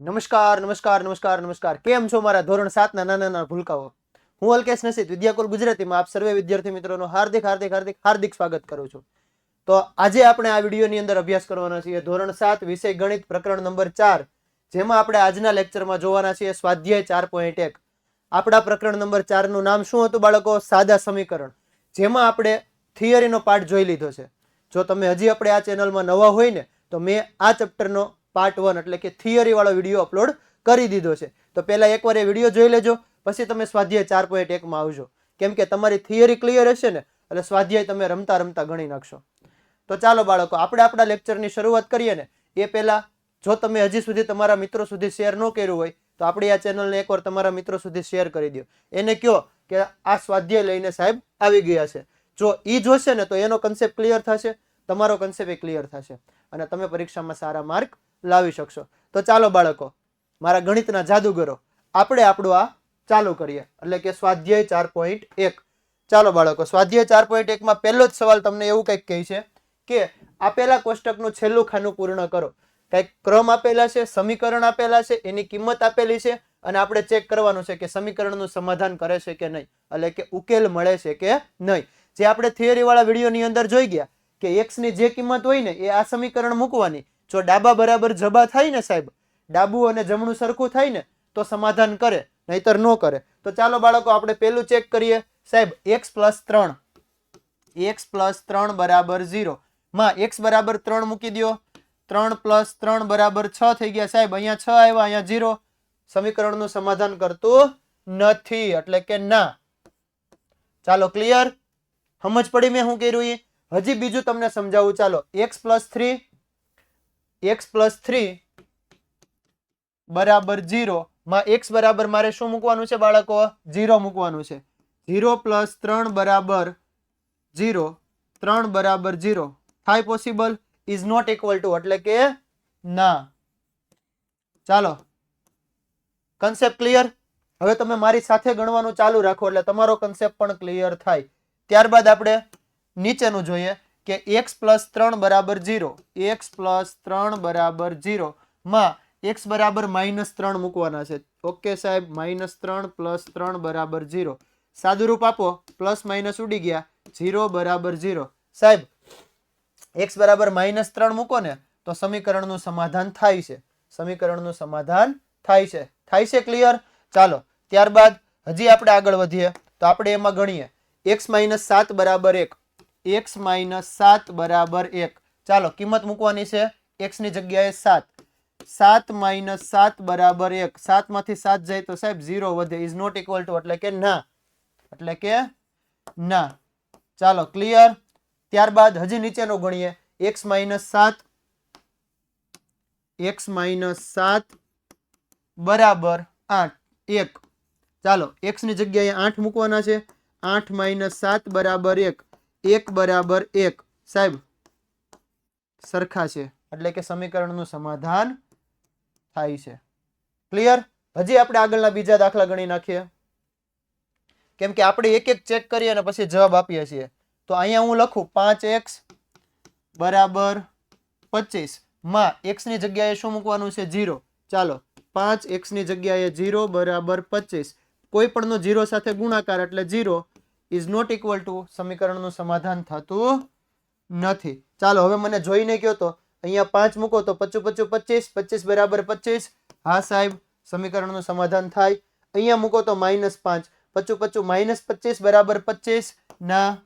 નમસ્કાર નમસ્કાર નમસ્કાર નમસ્કાર કેમ છો મારા ધોરણ 7 ના નાના નાના ભૂલકાઓ હું અલ્કેશ નસીદ વિદ્યાકુલ ગુજરાતીમાં આપ સર્વે વિદ્યાર્થી મિત્રોનું હાર્દિક હાર્દિક હાર્દિક હાર્દિક સ્વાગત કરું છું। તો આજે આપણે આ વિડિયોની અંદર અભ્યાસ કરવાના છીએ ધોરણ 7 વિષય ગણિત પ્રકરણ નંબર 4 જેમાં આપણે આજના લેક્ચરમાં જોવાના છીએ સ્વાધ્યાય 4.1। આપણા પ્રકરણ નંબર 4 નું નામ શું હતું બાળકો? સાદા સમીકરણ, જેમાં આપણે થિયરીનો પાર્ટ જોઈ લીધો છે। જો તમે હજી આપણે આ ચેનલમાં નવા હોય ને તો મેં આ ચેપ્ટરનો પાર્ટ 1 એટલે કે થિયરી વાળો વિડિયો અપલોડ કરી દીધો છે, તો પહેલા એકવાર એ વિડિયો જોઈ લેજો, પછી તમે સ્વાધ્યાય 4.1 માં આવજો, કેમ કે તમારી થિયરી ક્લિયર હશે ને એટલે સ્વાધ્યાય તમે રમતા રમતા ગણી નાખશો। તો ચાલો બાળકો આપણે આપણા લેક્ચરની શરૂઆત કરીએ ને એ પહેલા જો તમે હજી સુધી તમારા મિત્રો સુધી શેર ન કર્યું હોય તો આપણી આ ચેનલને એકવાર તમારા મિત્રો સુધી શેર કરી દો, એને કહો કે આ સ્વાધ્યાય લઈને સાહેબ આવી ગયા છે। જો ઈ જોશે ને તો એનો કન્સેપ્ટ ક્લિયર થશે, તમારો કન્સેપ્ટ ક્લિયર થશે અને તમે પરીક્ષામાં સારા માર્ક લાવી શકશો। તો ચાલો બાળકો મારા ગણિતના જાદુગરો આપણે આપણું આ ચાલુ કરીએ એટલે કે સ્વાધ્યાય 4.1। ચાલો બાળકો સ્વાધ્યાય 4.1 માં પહેલો જ સવાલ તમને એવું કંઈક કહે છે કે આપેલા કોષ્ટકનું છેલ્લું ખાનું પૂર્ણ કરો। કંઈક ક્રમ આપેલા છે, સમીકરણ આપેલા છે, એની કિંમત આપેલી છે અને આપણે ચેક કરવાનું છે કે સમીકરણનું સમાધાન કરે છે કે નહીં, એટલે કે ઉકેલ મળે છે કે નહીં। જે આપણે થિયરી વાળા વિડીયોની અંદર જોઈ ગયા કે x ની જે કિંમત હોય ને એ આ સમીકરણ મૂકવાની, જો ડાબા બરાબર જબા થાય ને સાહેબ, ડાબું અને જમણું સરખું થાય ને તો સમાધાન કરે, નહીતર ન કરે। તો ચાલો બાળકો આપણે પેલું ચેક કરીએ સાહેબ, x + 3 બરાબર 0 માં x બરાબર 3 મૂકી દો, 3 + 3 બરાબર 6 થઈ ગયા સાહેબ, અહીંયા 6 આવ્યા, અહીંયા 0, સમીકરણનું સમાધાન કરતું નથી એટલે કે ના। ચાલો ક્લિયર, સમજ પડી મેં શું કર્યું એ? હજી બીજું તમને સમજાવું, ચાલો x + 3 બરાબર 0 માં x બરાબર મારે શું મૂકવાનું છે બાળકો? 0 મૂકવાનું છે। 0 + 3 બરાબર 0, 3 બરાબર 0 થાય possible? Is not equal to એટલે કે ના। ચાલો કન્સેપ્ટ ક્લિયર? હવે તમે મારી સાથે ગણવાનું ચાલુ રાખો એટલે તમારો કન્સેપ્ટ પણ ક્લિયર થાય। ત્યારબાદ આપણે નીચેનું જોઈએ કે x + 3 બરાબર 0, x + 3 બરાબર 0 માં x બરાબર -3 મૂકવાના છે। ઓકે સાહેબ, -3 + 3 બરાબર 0, સાદું રૂપ આપો, પ્લસ માઇનસ ઉડી ગયા, 0 બરાબર 0 સાહેબ। x બરાબર -3 મૂકો ને તો સમીકરણનું સમાધાન થાય છે, સમીકરણનું સમાધાન થાય છે। થાય છે ક્લિયર? ચાલો ત્યારબાદ હજી આપણે આગળ વધીએ તો આપણે એમાં ગણીએ x - 7 બરાબર 1, x - 7 બરાબર 1। ચાલો કિંમત મૂકવાની છે, x ની જગ્યાએ 7, 7 - 7 બરાબર 1, 7 માંથી 7 જાય તો સાહેબ 0 વધે, ઇઝ નોટ ઇક્વલ ટુ એટલે કે ના, એટલે કે ના। ચાલો ક્લિયર? ત્યારબાદ હજી નીચેનું ગણીએ x - 7 બરાબર 8, 1। ચાલો x ની જગ્યાએ 8 મૂકવાના છે, 8 - 7 બરાબર 1, 1 બરાબર 1 સાહેબ, સરખા છે એટલે કે સમીકરણનું સમાધાન થાય છે। ક્લિયર? હજી આપણે આગળના બીજા દાખલા ગણી નાખીએ, કેમ કે આપણે એક એક ચેક કરીએ અને પછી જવાબ આપીએ છીએ। તો અહીંયા હું લખું 5x બરાબર 25 માં x ની જગ્યાએ શું મૂકવાનું છે? 0। ચાલો 5x ની જગ્યાએ 0 બરાબર 25, કોઈ પણ નો 0 સાથે ગુણાકાર એટલે 0, ઇઝ નોટ ઇક્વલ ટુ સમીકરણનું સમાધાન થતું નથી। ચાલો હવે મને જોઈને કહો તો અહીંયા 5 મૂકો તો 5 × 5 = 25, 25 બરાબર 25, હા સાહેબ સમીકરણનું સમાધાન થાય। અહીંયા મૂકો તો -5, 5 × 5 = -25 બરાબર 25, ના,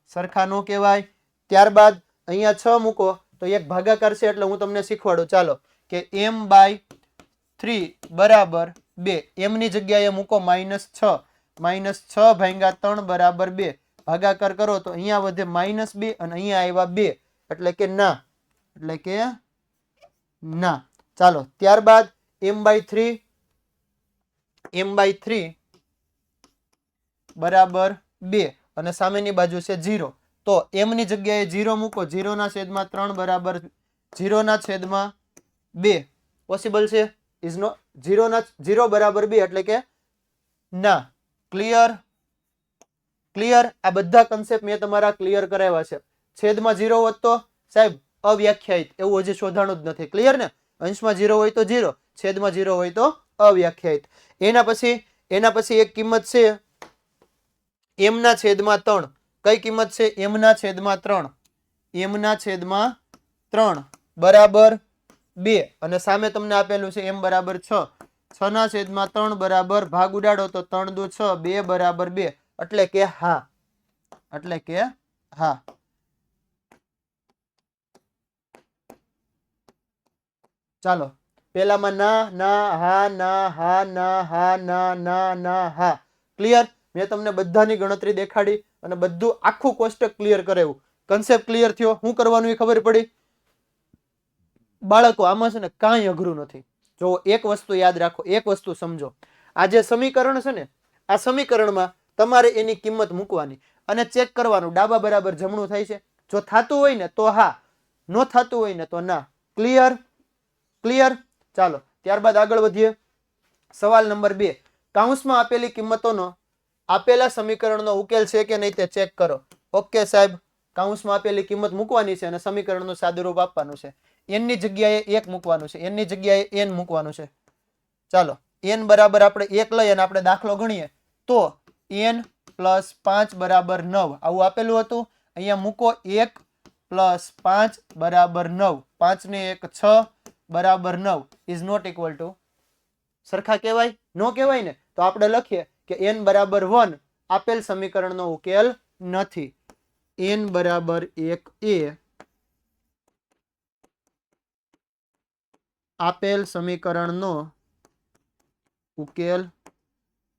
સરખા નો કહેવાય। ત્યારબાદ અહીંયા 6 મૂકો તો એક ભાગાકાર છે એટલે હું તમને શીખવાડું, ચાલો કે m/3 બરાબર 2, m ની જગ્યાએ મૂકો -6, -6 ભાગ્યા 3 બરાબર 2, ભાગાકાર કરો તો અહીંયા વધે -2 અને અહીંયા આવ્યા 2 એટલે કે ના, એટલે કે ના। ચાલો ત્યારબાદ m/3 બરાબર 2 અને સામેની બાજુ છે 0, તો m ની જગ્યાએ 0 મૂકો, 0/3 બરાબર 0/2 પોસિબલ છે? ઇઝ નો 0 બરાબર 2 એટલે કે ના। ક્લિયર? ક્લિયર? આ બધા કન્સેપ્ટ મેં તમારા ક્લિયર કરાવ્યા છે। છેદમાં 0 હોત તો સાહેબ અવ્યાખ્યાયિત, એવું હજી શોધાણું જ નથી, ક્લિયર ને? અંશમાં 0 હોય તો 0, છેદમાં 0 હોય તો અવ્યાખ્યાયિત. એના પછી એક કિંમત છે m ના છેદમાં 3. કઈ કિંમત છે? m ના છેદમાં 3. m ના છેદમાં 3 બરાબર 2 અને સામે તમને આપેલું છે m બરાબર 6. 6 ના છેદમાં 3 બરાબર ભાગ ઉડાડો તો 3 દુ 6 2 બરાબર 2 એટલે કે હા. એટલે કે હા. ચાલો પેલામાં ના ના હા ના હા ના હા ના ના ના હા. ક્લિયર? મેં તમને બધાની ગણતરી દેખાડી અને બધું આખું કોષ્ટક ક્લિયર કરાવ્યું. કન્સેપ્ટ ક્લિયર થયો? શું કરવાનું એ ખબર પડી? બાળકો આમાં છે ને કાંઈ અઘરું નથી. જો એક વસ્તુ યાદ રાખો, એક વસ્તુ સમજો. આ જે સમીકરણ છે ને, આ સમીકરણમાં તમારે એની કિંમત મૂકવાની અને ચેક કરવાનું ડાબા બરાબર જમણું થાય છે. જો થતું હોય ને તો હા, ન થતું હોય ને તો ના. ક્લિયર? ક્લિયર? ચાલો ત્યારબાદ આગળ વધીએ. સવાલ નંબર 2. કૌંસમાં આપેલી કિંમતોનો આપેલા સમીકરણનો ઉકેલ છે કે નહીં તે ચેક કરો. ઓકે સાહેબ, કૌંસમાં આપેલી કિંમત મૂકવાની છે અને સમીકરણનું સાદુરૂપ આપવાનું છે. n ની જગ્યાએ 1 મૂકવાનું છે, n ની જગ્યાએ n મૂકવાનું છે. ચાલો n બરાબર આપણે 1 લઈ અને આપણે દાખલો ગણીએ તો n + 5 બરાબર 9 આવું આપેલું હતું. અહીંયા મૂકો 1 + 5 બરાબર 9. 5 ને 1 6 બરાબર 9 ઇઝ નોટ ઇક્વલ ટુ સરખા કહેવાય? નો કહેવાય ને. તો આપણે લખીએ કે n બરાબર 1 આપેલ સમીકરણનો ઉકેલ નથી. n બરાબર 1 એ આપેલ સમીકરણનો ઉકેલ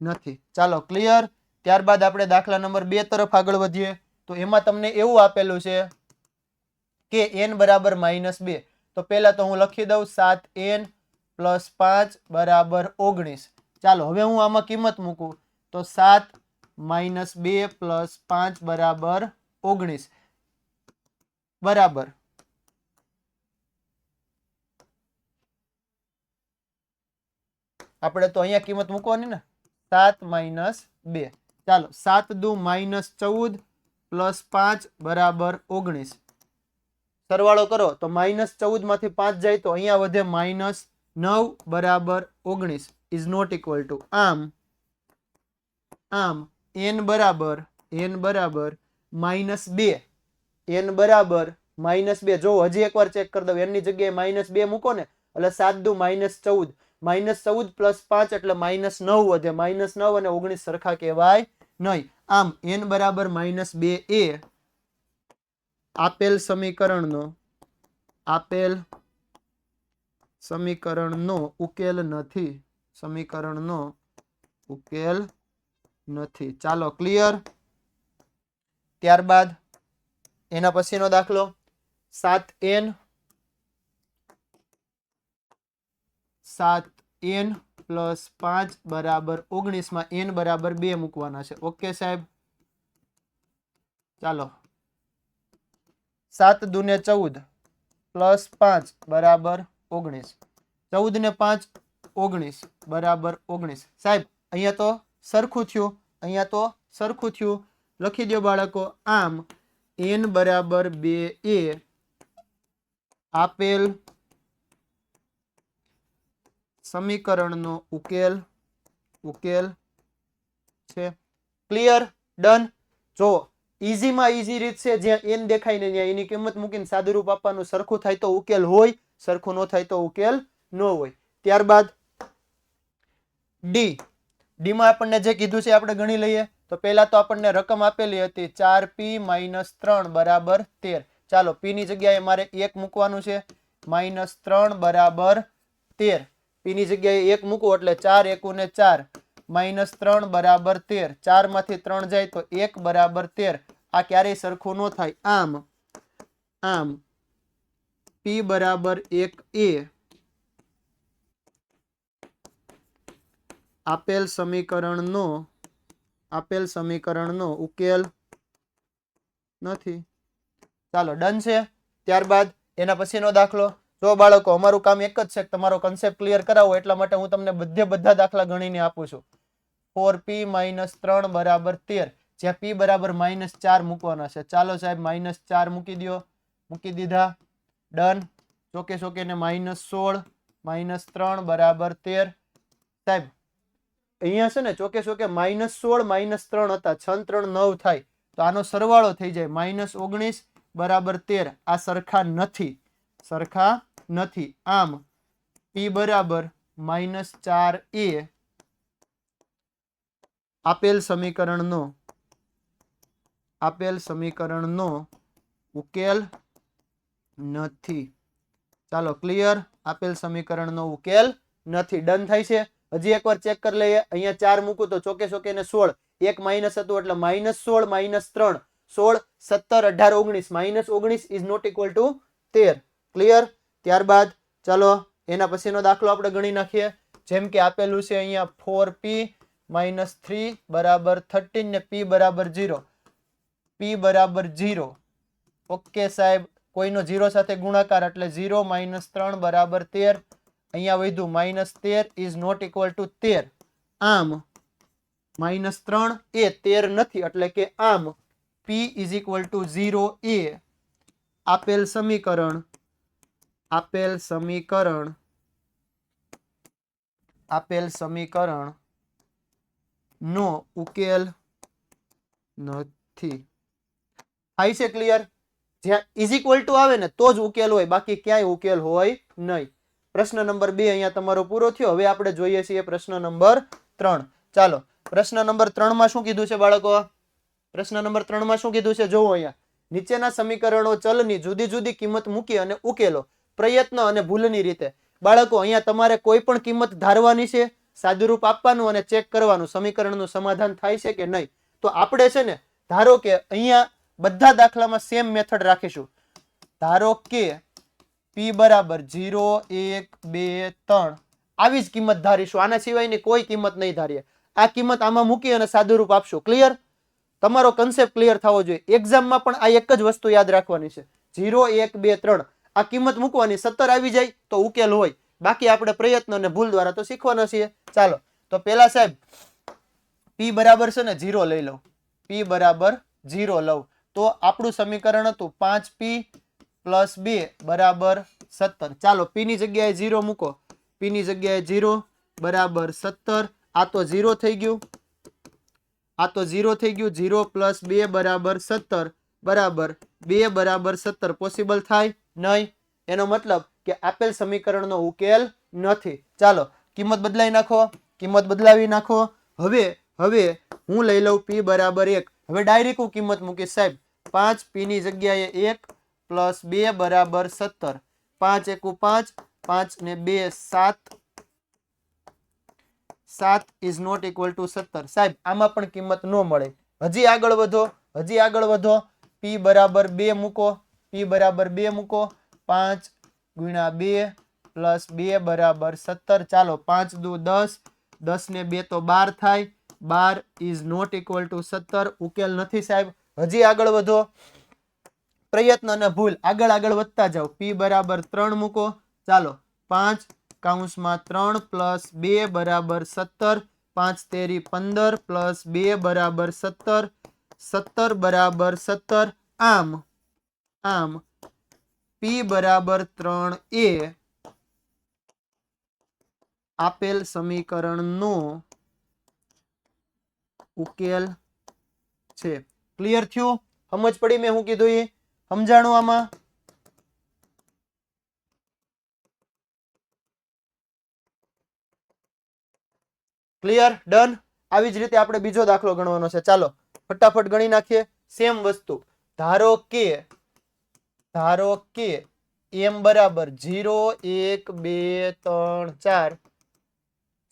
નથી. ચાલો ક્લિયર? ત્યારબાદ આપણે દાખલા નંબર 2 તરફ આગળ વધીએ તો એમાં તમને એવું આપેલું છે કે n બરાબર -2. તો પહેલા તો હું લખી દઉં 7n + 5 બરાબર 19. ચાલો હવે હું આમાં કિંમત મૂકું તો 7 - 2 + 5 બરાબર 19 બરાબર આપણે તો અહીંયા કિંમત મૂકવાની ને 7 - 2. ચાલો 7 દુ -14 + 5 બરાબર 19. સરવાળો કરો તો -14 માંથી 5 જાય તો અહીંયા વધે -9 બરાબર 19 ઇઝ નોટ ઇક્વલ ટુ આમ n બરાબર -2. n બરાબર -2. જો હજી એકવાર ચેક કરી દઉં, n ની જગ્યાએ -2 મૂકો ને એટલે 7 દુ -14. -14 + 5 એટલે -9 વધે. -9 અને 19 સરખા કહેવાય નહીં. આમ n બરાબર -2 એ આપેલ સમીકરણનો ઉકેલ નથી. સમીકરણનો ઉકેલ નથી. ચાલો ક્લિયર? ત્યારબાદ એના પછીનો દાખલો 7n + 5 બરાબર 19 માં n બરાબર 2 મૂકવાના છે. ઓકે સાહેબ? ચાલો 7 દુ ને 14 + 5 બરાબર 19. 14 ને 5 19 બરાબર 19. સાહેબ અહીંયા તો સરખું થયું. લખી દો બાળકો. આમ n બરાબર 2 એ આપેલ સમીકરણનો ઉકેલ છે. ક્લિયર? ડન? જો ઈઝીમાં ઈઝી રીત છે, જ્યાં n દેખાય ને ત્યાં એની કિંમત મૂકીને સાદુરૂપ આપવાનું. સરખું થાય તો ઉકેલ હોય, સરખું ન થાય તો ઉકેલ ન હોય. ત્યારબાદ ડી માં આપણને જે કીધું છે આપણે ગણી લઈએ. તો પહેલા તો આપણને રકમ આપેલી હતી 4p - 3 બરાબર 13. ચાલો p ની જગ્યાએ મારે 1 મૂકવાનું છે. -3 બરાબર 13. p ની જગ્યાએ 1 મૂકું એટલે 4 એકુને 4 -3 બરાબર 13. 4 માંથી 3 જાય તો 1 બરાબર 13. આ ક્યારેય સરખું ન થાય. આમ p બરાબર 1 એ આપેલ સમીકરણનો ઉકેલ નથી. ચાલો ડન છે. ત્યારબાદ એના પછીનો દાખલો. જો બાળકો અમારું કામ એક જ છે, તમારો કન્સેપ્ટ ક્લિયર કરાવો. એટલા માટે હું તમને બધા દાખલા ગણીને આપું છું. 4p - 3 બરાબર 13. જ્યાં p બરાબર -4 મૂકવાના છે. ચાલો સાહેબ -4 મૂકી દો. મૂકી દીધા. ડન. ચોકે ને -16 -3 બરાબર 13 સાહેબ અહીંયા છે ને ચોકે ચોકે -16 -3 હતા 6 ને 3 9 થાય તો આનો સરવાળો થઈ જાય -19 બરાબર 13 આ સરખા નથી આમ p બરાબર -4a આપેલ સમીકરણનો ઉકેલ નથી ચાલો ક્લિયર આપેલ સમીકરણનો ઉકેલ નથી ડન થાય છે હજી એકવાર ચેક કરી લઈએ અહીંયા 4 મૂકું તો ચોકે ચોકે ને 16 એક માઈનસ હતું એટલે -16 -3 16 17 18 19 -19 is not equal to 13 clear ત્યારબાદ ચાલો એના પછીનો દાખલો આપણે ગણી નાખીએ જેમ કે આપેલું છે અહીંયા 4p -3 બરાબર 13 ને p બરાબર 0 ઓકે સાહેબ કોઈનો 0 સાથે ગુણાકાર એટલે 0 -3 બરાબર 13 અહીંયા વધ્યું -13 ઇઝ નોટ ઇક્વલ ટુ 13 આમ -3 એ 13 નથી એટલે કે આમ p is equal to 0a આપેલ સમીકરણ નો ઉકેલ નથી થાય છે ક્લિયર જ્યાં ઇઝ ઇક્વલ ટુ આવે ને તો જ ઉકેલ હોય બાકી ક્યાંય ઉકેલ હોય નહીં પ્રશ્ન નંબર 2 અહીંયા તમારો પૂરો થયો હવે આપણે જોઈએ છીએ પ્રશ્ન નંબર 3 ચાલો પ્રશ્ન નંબર 3 માં શું કીધું છે બાળકો પ્રશ્ન નંબર 3 માં શું કીધું છે જોવો અહીંયા નીચેના સમીકરણો ચલની જુદી જુદી કિંમત મૂકી અને ઉકેલો પ્રયત્ન અને ભૂલની રીતે બાળકો અહીંયા તમારે કોઈ પણ કિંમત ધારવાની છે સાદુરૂપ આપવાનું અને ચેક કરવાનું સમીકરણનું સમાધાન થાય છે કે નહીં તો આપણે છે ને ધારો કે અહીંયા બધા દાખલામાં સેમ મેથડ રાખીશું ધારો કે p બરાબર 0 1 2 3 આવી જ કિંમત ધારીશું આના સિવાયની કોઈ કિંમત નહીં ધારીએ આ કિંમત આમાં મૂકી અને સાદુરૂપ આપશું ક્લિયર તમારો કન્સેપ્ટ ક્લિયર થવો જોઈએ એક્ઝામમાં પણ આ એક જ વસ્તુ યાદ રાખવાની છે 0 1 2 3 આ કિંમત મૂકવાની 17 આવી જાય તો ઉકેલ હોય બાકી આપણે પ્રયત્ન અને ભૂલ દ્વારા તો શીખવાના છીએ ચાલો તો પહેલા સાહેબ p બરાબર છે ને 0 લઈ લઉં p બરાબર 0 લઉં તો આપણું સમીકરણ હતું 5p + 2 બરાબર 17 ચાલો p ની જગ્યાએ 0 મૂકો p ની જગ્યાએ 0 બરાબર 17 આ તો 0 થઈ ગયું 0 + 2 બરાબર 17 બરાબર 2 બરાબર 17 પોસિબલ થાય નહીં એનો મતલબ કે આપેલ સમીકરણનો ઉકેલ નથી ચાલો કિંમત બદલાવી નાખો હવે હું લઈ લઉં p બરાબર 1 હવે ડાયરેક્ટ હું કિંમત મૂકીશ સાહેબ 5 p ની જગ્યાએ 1 + 2 બરાબર 17 5 × 5 5 ને 2 7 ઇઝ નોટ ઇક્વલ ટુ 17 સાહેબ આમાં પણ કિંમત ન મળે હજી આગળ વધો p બરાબર 2 મૂકો 5 × 2 + 2 બરાબર 17 ચાલો 5 દુ 10 10 ને 2 તો 12 થાય 12 ઇઝ નોટ ઇક્વલ ટુ 17 ઉકેલ નથી સાહેબ હજી આગળ વધો પ્રયત્ન અને ભૂલ આગળ વધતા જાઓ p બરાબર 3 મૂકો ચાલો 5 કૌંસમાં 3 + 2 બરાબર 17 5 તેરી 15 + 2 બરાબર 17 17 બરાબર 17 આમ p બરાબર 3a આપેલ સમીકરણનો ઉકેલ છે ક્લિયર થયું સમજ પડી મેં શું કીધું એ સમજાણું આમાં ક્લિયર ડન આવી જ રીતે આપણે બીજો દાખલો ગણવાનો છે ચાલો ફટાફટ ગણી નાખીએ સેમ વસ્તુ ધારો કે m બરાબર 0 1 2 3 4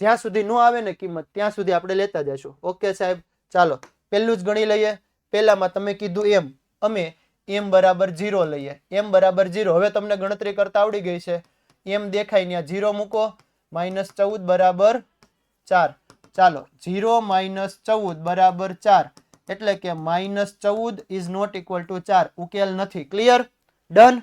જ્યાં સુધી નો આવે ને કિંમત ત્યાં સુધી આપણે લેતા જશું ઓકે સાહેબ ચાલો પહેલું જ ગણી લઈએ પહેલામાં તમે કીધું m અમે m બરાબર 0 લઈએ m બરાબર 0 હવે તમને ગણતરી કરતા આવડી ગઈ છે m દેખાય ત્યાં 0 મૂકો -14 બરાબર 4 ચાલો 0 - 14 બરાબર 4 એટલે કે -14 ઇઝ નોટ ઇક્વલ ટુ 4 ઉકેલ નથી ક્લિયર ડન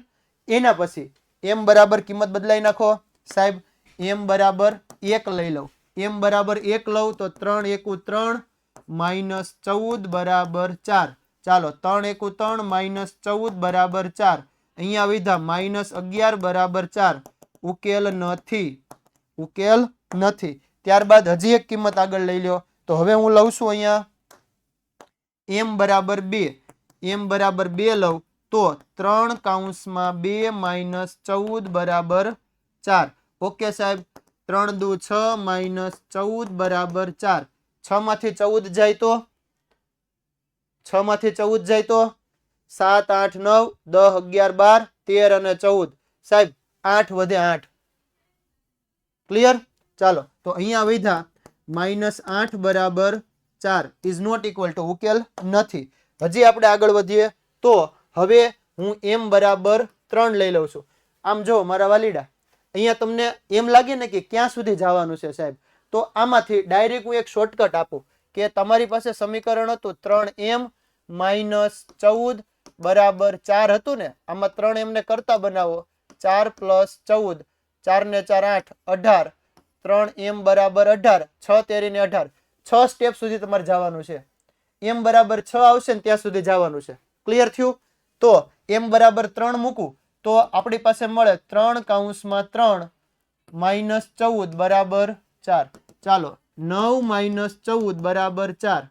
એના પછી m બરાબર કિંમત બદલાઈ નાખો સાહેબ m બરાબર 1 લઈ લઉં m બરાબર 1 લઉં તો 3 × 1 = 3 -14 બરાબર 4 ચાલો 3 × 1 = 3 -14 બરાબર 4 અહીંયા વિધા -11 બરાબર 4 ઉકેલ નથી. ત્યારબાદ હજી એક કિંમત આગળ લઈ લ્યો. તો હવે હું લઉં છું અહીંયા m બરાબર 2. m બરાબર 2 લઉં તો 3 કૌંસમાં 2 માઇનસ 14 બરાબર 4. ઓકે સાહેબ, 3 દુ 6 માઇનસ 14 બરાબર 4. 6 માંથી 14 જાય તો 7, 8, 9, 10, 11, 12, 13 અને 14. સાહેબ 8 વધે 8. ક્લિયર? ચાલો, તો અહીંયા વધ્યા -8 બરાબર 4 ઇઝ નોટ ઇક્વલ ટુ ઉકેલ નથી. હજી આપણે આગળ વધીએ તો હવે હું m બરાબર 3 લઈ લઉં છું. આમ જો મારા વાલીડા, અહીંયા તમને એમ લાગે ને કે ક્યાં સુધી જવાનું છે સાહેબ, તો આમાંથી ડાયરેક્ટ હું એક શોર્ટકટ આપું કે તમારી પાસે સમીકરણ હતું 3m માઇનસ 14 બરાબર 4 હતું ને, આમાં 3m ને કરતા બનાવો, 4 પ્લસ 14, 4 ને 4 8, 18, 3m બરાબર 18, 6 તેરી ને 18, 6 સ્ટેપ સુધી તમારે જવાનું છે. m બરાબર 6 આવશે ને ત્યાં સુધી જવાનું છે. ક્લિયર થયું? તો m બરાબર 3 મૂકું તો આપણી પાસે મળે 3 કૌંસમાં 3 માઇનસ 14 બરાબર 4. ચાલો, 9 માઇનસ 14 બરાબર 4.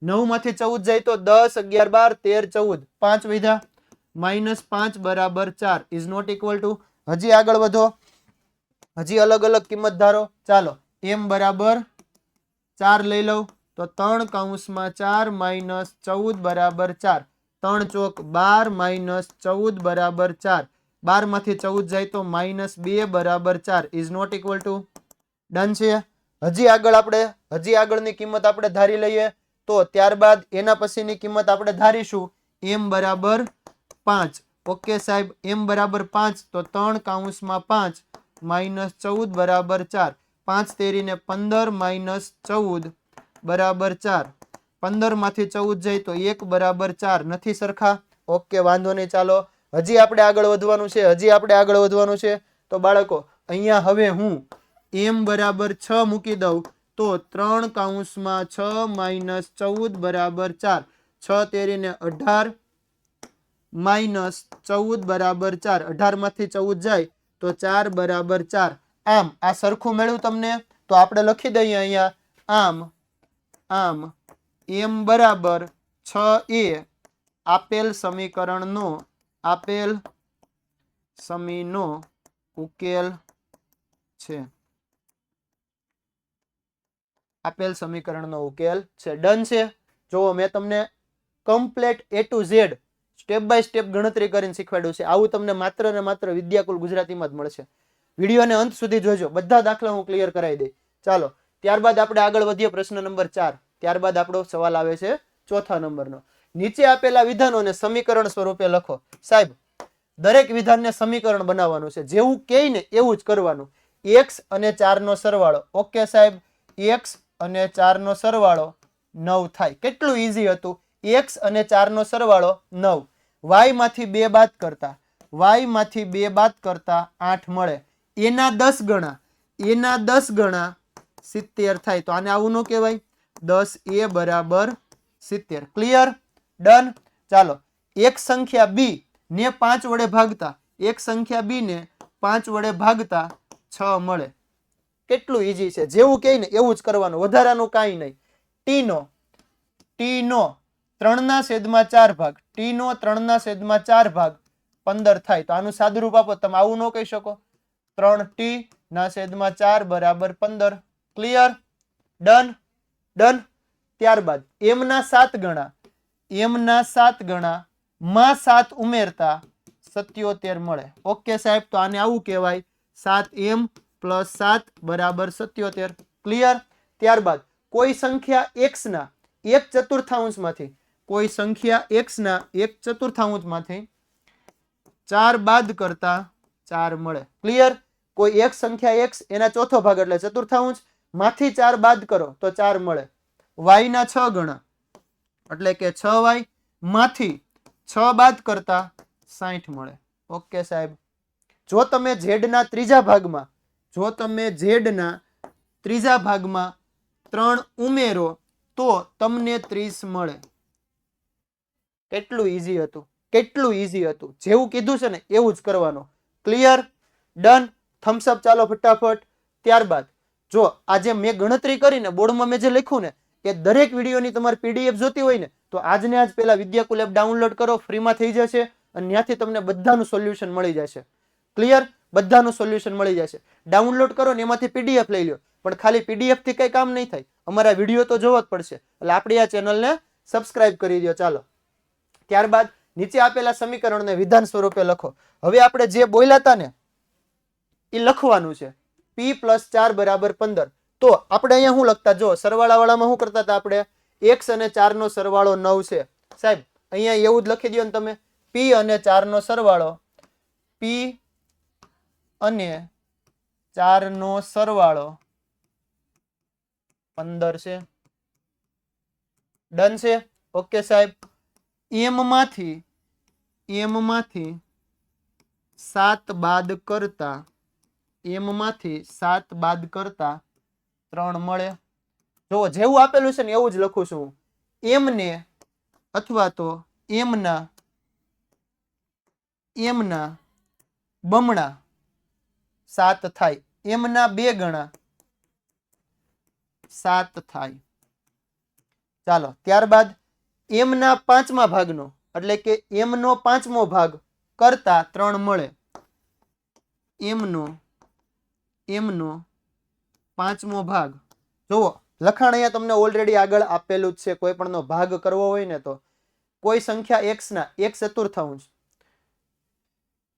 9 માંથી 14 જાય તો 10, 11, 12, 13, 14, 5 વધ્યા, -5 બરાબર 4 ઇઝ નોટ ઇક્વલ ટુ. હજી આગળ વધો, હજી અલગ અલગ કિંમત ધારો. ચાલો, m બરાબર 4 લઈ લઉં તો 3 કૌંસમાં 4 માઇનસ 14 બરાબર 4. 3 ચોક 12 માઇનસ 14 બરાબર 4. 12 માંથી 14 જાય તો -2 બરાબર 4 is not equal to. Done છે. હજી આગળની કિંમત આપણે ધારી લઈએ તો ત્યારબાદ એના પછીની કિંમત આપણે ધારીશું m બરાબર 5. ઓકે સાહેબ, m બરાબર 5 તો 3 કૌંસમાં 5 માઇનસ 14 બરાબર 4. 5 તેરી ને 15 માઇનસ 14 બરાબર 4. 15 માંથી 14 જાય તો 1 બરાબર 4. નથી સરખા? ઓકે, વાંધો નહીં. ચાલો, હજી આપણે આગળ વધવાનું છે. તો બાળકો અહીંયા હવે હું m બરાબર 6 મૂકી દઉં તો 3 કૌંસમાં 6 માઇનસ 14 બરાબર 4. 6 તેરી ને 18 માઇનસ 14 બરાબર 4. 18 માંથી 14 જાય તો 4 બરાબર 4. આમ આ સરખું મળ્યું તમને? તો આપણે લખી દઈએ અહીંયા આમ m બરાબર 6 એ આપેલ સમીકરણનો ઉકેલ છે. આપેલ સમીકરણનો ઉકેલ છે. ડન છે. જો મેં તમને complete A to Z step by step ગણતરી કરીને શીખવાડ્યું છે. આવું તમને માત્ર ને માત્ર વિદ્યાકુલ ગુજરાતીમાં જ મળશે. વિડીયોને અંત સુધી જોજો, બધા દાખલા હું ક્લિયર કરાવી દઈ. ચાલો, ત્યારબાદ આપણે આગળ વધીએ પ્રશ્ન નંબર 4. ત્યારબાદ આપણો સવાલ આવે છે 4થા નંબરનો. નીચે આપેલા વિધાનોને સમીકરણ સ્વરૂપે લખો. સાહેબ, દરેક વિધાનને સમીકરણ બનાવવાનું છે. જેવું કહે ને એવું જ કરવાનું. x અને 4 નો સરવાળો. ઓકે સાહેબ, x અને 4 નો સરવાળો 9 થાય. કેટલું ઈઝી હતું. x અને 4 નો સરવાળો 9. y માંથી 2 બાદ કરતા 8 મળે. એના 10 ગણા 70 થાય. તો આને આવું ન કહેવાય. 10a બરાબર 70. ક્લિયર? ડન. ચાલો, એક સંખ્યા b ને 5 વડે ભાગતા 6 મળે. કેટલું ઈઝી છે. જેવું કહે ને એવું જ કરવાનું, વધારાનું કાંઈ નહીં. t નો 3/4 ભાગ, t નો 3/4 ભાગ 15 થાય. તો આનું સાદુરૂપ આપો. તમે આવું ન કહી શકો. 3t/4 બરાબર 15. ક્લિયર? ડન. ત્યારબાદ m ના 7 ગણા માં 7 ઉમેરતા 77 મળે. ઓકે સાહેબ, તો આને આવું કહેવાય 7m + 7 બરાબર 77. ક્લિયર? ત્યારબાદ કોઈ સંખ્યા x ના 1/4 4 બાદ કરતા 4 મળે. ક્લિયર? કોઈ એક સંખ્યા x એના ચોથો ભાગ એટલે ચતુર્થાંશ માંથી 4 બાદ કરો તો 4 મળે. y ના 6 ગણા એટલે કે 6y માંથી 6 બાદ કરતા 60 મળે. ઓકે સાહેબ, જો તમે z ના ત્રીજા ભાગમાં 3 ઉમેરો તો તમને 30 મળે. કેટલું ઈઝી હતું. જેવું કીધું છે ને એવું જ કરવાનું. ક્લિયર? ડન. થમ્સ અપ ચાલો ફટાફટ. ત્યારબાદ જો આજે મેં ગણતરી કરીને બોર્ડમાં મેં જે લખ્યું ને એ દરેક વિડીયોની તમારે પીડીએફ જોતી હોય ને તો આજને આજ પેલા વિદ્યાકુલ એપ ડાઉનલોડ કરો, ફ્રીમાં થઈ જશે અને ત્યાંથી તમને બધાનું સોલ્યુશન મળી જશે. ક્લિયર? બધાનું સોલ્યુશન મળી જશે. ડાઉનલોડ કરો ને એમાંથી પીડીએફ લઈ લો, પણ ખાલી પીડીએફ થી કઈ કામ નહીં થાય, અમારા વિડીયો તો જોવો જ પડશે. એટલે આપણી આ ચેનલને સબસ્ક્રાઇબ કરી દો. ચાલો, ત્યારબાદ નીચે આપેલા સમીકરણને વિધાન સ્વરૂપે લખો. હવે આપણે જે બોલ્યા હતા ને એ લખવાનું છે. p + 4 = 15. તો આપણે અહીંયા શું લખતા, જો સરવાળા વાળામાં શું કરતા હતા આપણે, x અને 4 નો સરવાળો 9 છે. સાહેબ અહીંયા એવું જ લખી દો ને તમે, p અને 4 નો સરવાળો, p અને 4 નો સરવાળો 15 છે. ડન છે? ઓકે સાહેબ. m માંથી 7 બાદ કરતા, m માંથી 7 બાદ કરતા 3 મળે. જો જેવું આપેલું છે ને એવું જ લખું છું. m ને અથવા તો m ના બમણા 7 થાય, m ના 2 ગણા 7 થાય. ચાલો, ત્યારબાદ m ના 5મા ભાગનો એટલે કે m નો 5મો ભાગ કરતા 3 મળે. m નો 5મો ભાગ. જુઓ લખાણ અહીંયા તમને ઓલરેડી આગળ આપેલું જ છે. કોઈ પણ નો ભાગ કરવો હોય ને તો કોઈ સંખ્યા x ના 1/4,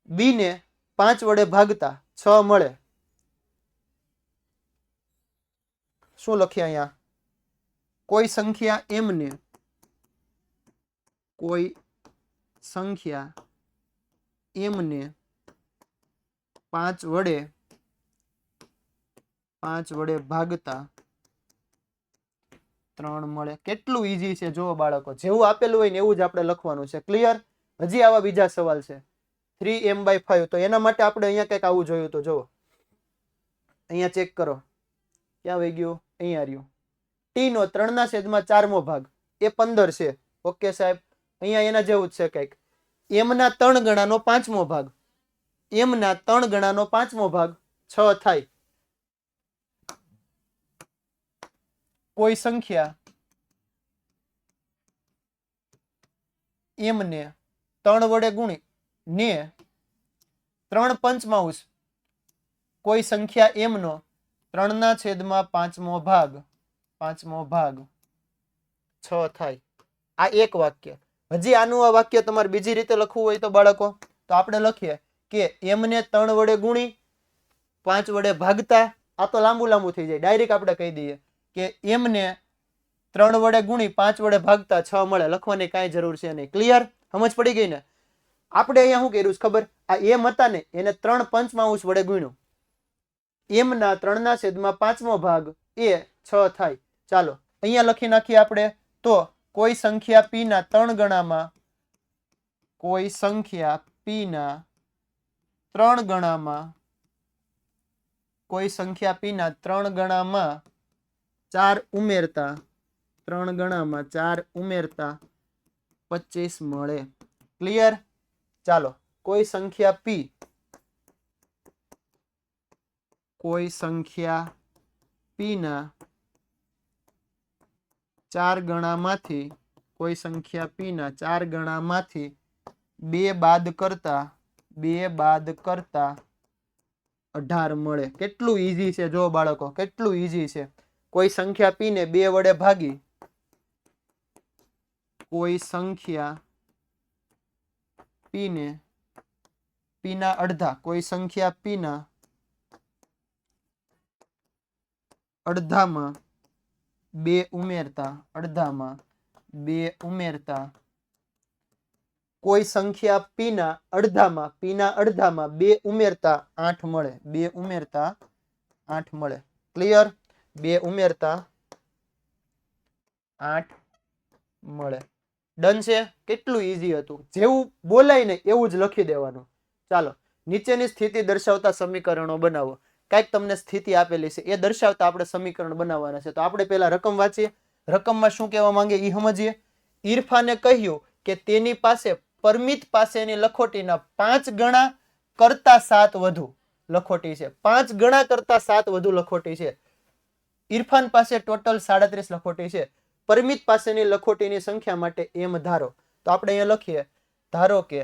b ને 5 વડે ભાગતા 6 મળે. શું લખીએ અહીંયા, કોઈ સંખ્યા m ને 5 વડે ભાગતા 3 મળે. કેટલું ઈઝી છે જુઓ બાળકો, જેવું આપેલું હોય ને એવું જ આપણે લખવાનું છે. ક્લિયર? હજી આવા બીજા સવાલ છે. 3m/5. તો એના માટે આપણે અહીંયા કંઈક આવું જોયું. તો જુઓ અહીંયા ચેક કરો, ક્યાં વહી ગયું, અહીંયા રહ્યું. t નો 3/4મો ભાગ એ 15 છે. ઓકે સાહેબ, અહીંયા એના જેવું જ છે કંઈક. m ના 3 ગણાનો 5મો ભાગ, m ના 3 ગણાનો 5મો ભાગ 6 થાય. કોઈ સંખ્યા m ને 3 વડે ગુણી ને 3/5, કોઈ સંખ્યા m નો 3/5મો ભાગ 6 થાય. આ એક વાક્ય. હજી આનું આ વાક્ય તમારે બીજી રીતે લખવું હોય તો બાળકો, તો આપણે લખીએ કે m ને 3 વડે ગુણી 5 વડે ભાગતા, આ તો લાંબુ થઈ જાય. ડાયરેક્ટ આપણે કહી દઈએ કે m ને 3 વડે ગુણી 5 વડે ભાગતા 6 મળે. લખવાની કાંઈ જરૂર છે નહીં. ક્લિયર? સમજ પડી ગઈ ને? આપણે અહીંયા શું કર્યું ખબર, આ m હતા ને એને 3/5 વડે ગુણ્યું, m ના 3/5મો ભાગ એ 6 થાય. ચાલો અહીંયા લખી નાખીએ આપણે. તો કોઈ સંખ્યા p ના 3 ગણામાં, કોઈ સંખ્યા p ના 3 ગણામાં, કોઈ સંખ્યા p ના 3 ગણામાં 4 ઉમેરતા, 3 ગણામાં 4 ઉમેરતા 25 મળે. ક્લિયર? ચાલો, કોઈ સંખ્યા p, કોઈ સંખ્યા p ના 4 ગણામાંથી, કોઈ સંખ્યા p ના 4 ગણામાંથી 2 બાદ કરતા 18 મળે. કેટલું ઈઝી છે જો બાળકો, કેટલું ઈઝી છે. કોઈ સંખ્યા p ને 2 વડે ભાગી, કોઈ સંખ્યા p ને p ના અડધા, કોઈ સંખ્યા p ના અડધામાં 2 ઉમેરતા, કોઈ સંખ્યા p ના અડધામાં 2 ઉમેરતા 8 મળે. 2 ઉમેરતા 8 મળે. ક્લિયર? 2 ઉમેરતા 8 મળે. ડન છે? કેટલું ઈઝી હતું. જેવું બોલાય ને એવું જ લખી દેવાનું. ચાલો, નીચેની સ્થિતિ દર્શાવતા સમીકરણો બનાવો. કાંઈક તમને સ્થિતિ આપેલી છે એ દર્શાવતા આપણે સમીકરણ બનાવવાના છે. તો આપણે પહેલા રકમ વાંચીએ. રકમમાં શું કહેવા માંગે એ સમજીએ. ઇરફાને કહ્યું કે તેની પાસે પરમિત પાસેની લખોટીના 5 ગણા કરતા 7 વધુ. લખોટી છે. 5 ગણા કરતા 7 વધુ લખોટી છે. ઇરફાન પાસે ટોટલ 37 લખોટી છે. પરમિત પાસેની લખોટીની સંખ્યા માટે m ધારો. તો આપણે અહીંયા લખીએ, ધારો કે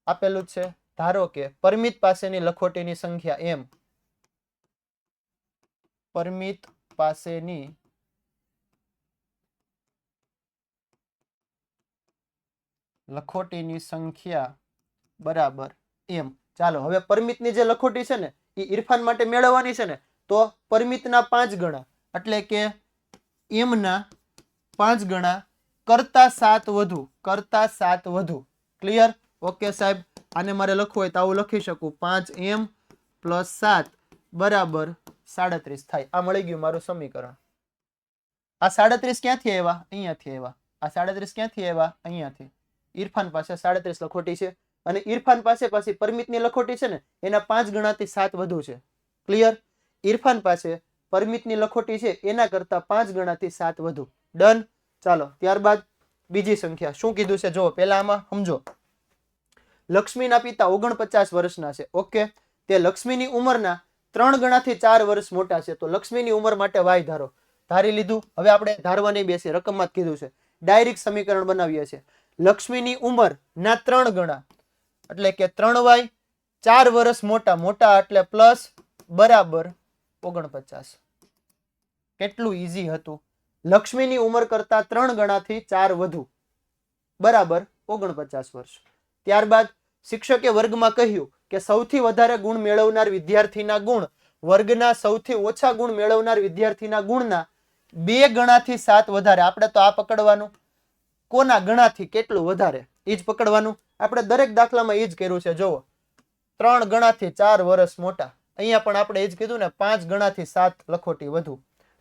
આપેલું જ છે, ધારો કે પરમિત પાસેની લખોટીની સંખ્યા m, પરમિત પાસેની લખોટીની સંખ્યા બરાબર m. ચાલો હવે પરમિતની જે લખોટી છે ને એ ઇરફાન માટે મેળવવાની છે ને, તો પરમિતના 5 ગણા એટલે કે m ના 5 ગણા કરતા 7 વધુ, કરતા 7 વધુ. ક્લિયર? ઓકે સાહેબ, આને મારે લખવું હોય તો આવું લખી શકું, 5m + 7 બરાબર 37 થાય. આ મળી ગયું મારું સમીકરણ. આ 37 ક્યાંથી આવ્યા? અહીંયાથી આવ્યા. આ 37 ક્યાંથી આવ્યા? અહીંયાથી. ઇરફાન પાસે 37 લખોટી છે અને ઇરફાન પાસે પાછી પરમિતની લખોટી છે ને એના 5 ગણાથી 7 વધુ છે. ક્લિયર? ઇરફાન પાસે પરમિતની લખોટી છે એના કરતા 5 ગણાથી 7 વધુ. ડન. ચાલો ત્યારબાદ બીજી સંખ્યા શું કીધું છે જો પહેલા આમાં સમજો. લક્ષ્મીના પિતા 49 વર્ષના છે. ઓકે, તે લક્ષ્મીની ઉંમરના 3 ગણાથી 4 વર્ષ મોટા છે. તો લક્ષ્મીની ઉંમર માટે y ધારો. ધારી લીધું. હવે આપણે ધારવા નહીં બેસી, રકમમાં જ કીધું છે. ડાયરેક્ટ સમીકરણ બનાવીએ છીએ. લક્ષ્મીની ઉંમર ના 3 ગણા એટલે કે 3y, 4 વર્ષ મોટા, મોટા એટલે પ્લસ બરાબર 49. કેટલું ઈઝી હતું. લક્ષ્મીની ઉંમર કરતા 3 ગણાથી 4 વધુ બરાબર 49 વર્ષ. ત્યારબાદ શિક્ષકે વર્ગમાં કહ્યું કે સૌથી વધારે ગુણ મેળવનાર વિદ્યાર્થીના ગુણ વર્ગના સૌથી ઓછા ગુણ મેળવનાર વિદ્યાર્થીના ગુણના 2 ગણાથી 7 વધારે. આપણે તો આ પકડવાનું, કોના ગણાથી કેટલું વધારે એ જ પકડવાનું. આપણે દરેક દાખલામાં એ જ કર્યું છે. જોવો, 3 ગણાથી 4 વર્ષ મોટા. અહીંયા પણ આપણે એ જ કીધું ને, 5 ગણાથી 7 લખોટી વધુ.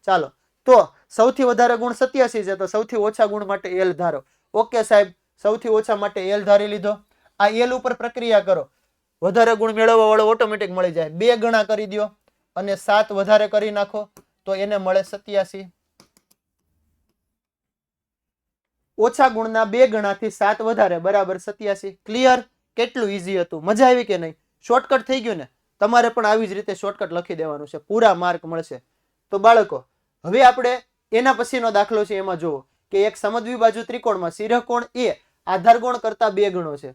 ચાલો, તો સૌથી વધારે ગુણ 87 છે, તો સૌથી ઓછા ગુણ માટે એલ ધારો. ઓકે સાહેબ, સૌથી ઓછા માટે એલ ધારી લીધો. આ એલ ઉપર પ્રક્રિયા કરો, વધારે ગુણ મેળવવા વાળો ઓટોમેટિક મળી જાય. 2 ગણા કરી દો અને 7 વધારે કરી નાખો તો એને મળે 87. ઓછા ગુણના 2 ગણાથી 7 વધારે બરાબર 87. ક્લિયર? કેટલું ઈઝી હતું. મજા આવી કે નહીં? શોર્ટકટ થઈ ગયું ને? તમારે પણ આવી જ રીતે શોર્ટકટ લખી દેવાનું છે, પૂરા માર્ક મળશે. તો બાળકો હવે આપણે એના પછીનો દાખલો છે. એમાં જુઓ કે એક સમદ્વિબાજુ ત્રિકોણમાં શિરકોણ એ આધાર કોણ કરતા 2 ગણો છે.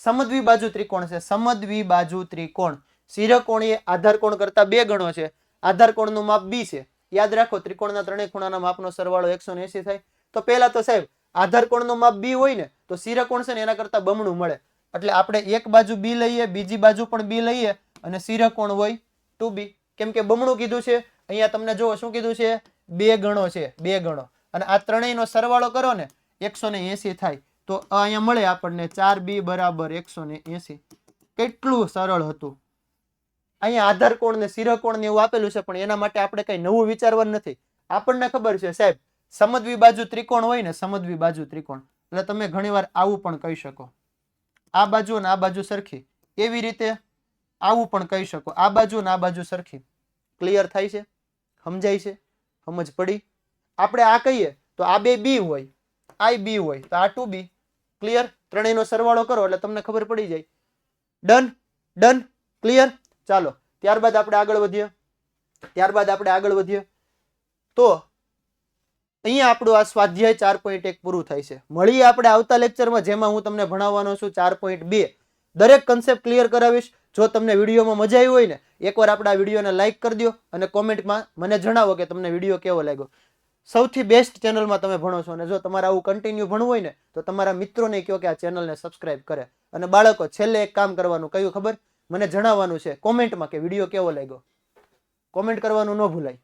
સમદ્વિબાજુ ત્રિકોણ છે, સમદ્વિબાજુ ત્રિકોણ. શિરકોણ એ આધાર કોણ કરતા 2 ગણો છે. આધાર કોણનું માપ b છે. યાદ રાખો, ત્રિકોણના ત્રણેય ખૂણાના માપનો સરવાળો 180 થાય. તો પહેલા તો સાહેબ આધાર કોણનું માપ b હોય ને તો શિરકોણ છે ને એના કરતા બમણું મળે. એટલે આપણે એક બાજુ b લઈએ, બીજી બાજુ પણ b લઈએ અને શિરકોણ હોય 2b. કેમ કે બમણું કીધું છે. અહીંયા તમને જુઓ શું કીધું છે, 2 ગણો છે, 2 ગણો. અને આ ત્રણેયનો સરવાળો કરો ને 180 થાય. તો અહીંયા મળે આપણને 4b બરાબર 180. કેટલું સરળ હતું. અહીંયા આધાર કોણ ને શિરકોણ ને એવું આપેલું છે, પણ એના માટે આપણે કઈ નવું વિચારવાનું નથી. આપણને ખબર છે સાહેબ, સમદ્વિબાજુ ત્રિકોણ હોય ને, સમદ્વિબાજુ ત્રિકોણ એટલે તમે ઘણીવાર આવું પણ કહી શકો, આ બાજુ અને આ બાજુ સરખી. એવી રીતે આવું પણ કહી શકો, આ બાજુ અને આ બાજુ સરખી. ક્લિયર થાય છે? સમજાય છે? સમજ પડી? આપણે આ કહીએ તો આ બે b હોય, આ b હોય તો આ 2b. ક્લિયર? ત્રણેયનો સરવાળો કરો એટલે તમને ખબર પડી જાય. Done done. ક્લિયર? ચાલો ત્યારબાદ આપણે આગળ વધીએ. તો અહીંયા આપણું આ સ્વાધ્યાય 4.1 પૂરું થાય છે. મળીએ આપણે આવતા લેક્ચરમાં, જેમાં હું તમને ભણાવવાનો છું 4.2. દરેક કન્સેપ્ટ ક્લિયર કરાવીશ. જો તમને વિડીયોમાં મજા આવી હોય ને, એકવાર આપણે આ વિડીયોને લાઈક કરી દો અને કોમેન્ટમાં મને જણાવો કે તમને વિડીયો કેવો લાગ્યો. સૌથી બેસ્ટ ચેનલમાં તમે ભણો છો, અને જો તમારે આવું કન્ટિન્યુ ભણવું હોય ને તો તમારા મિત્રોને કહો કે આ ચેનલને સબસ્ક્રાઇબ કરે. અને બાળકો, છેલ્લે એક કામ કરવાનું, કયું ખબર? મને જણાવવાનું છે કોમેન્ટમાં કે વિડીયો કેવો લાગ્યો. કોમેન્ટ કરવાનું ન ભૂલાય.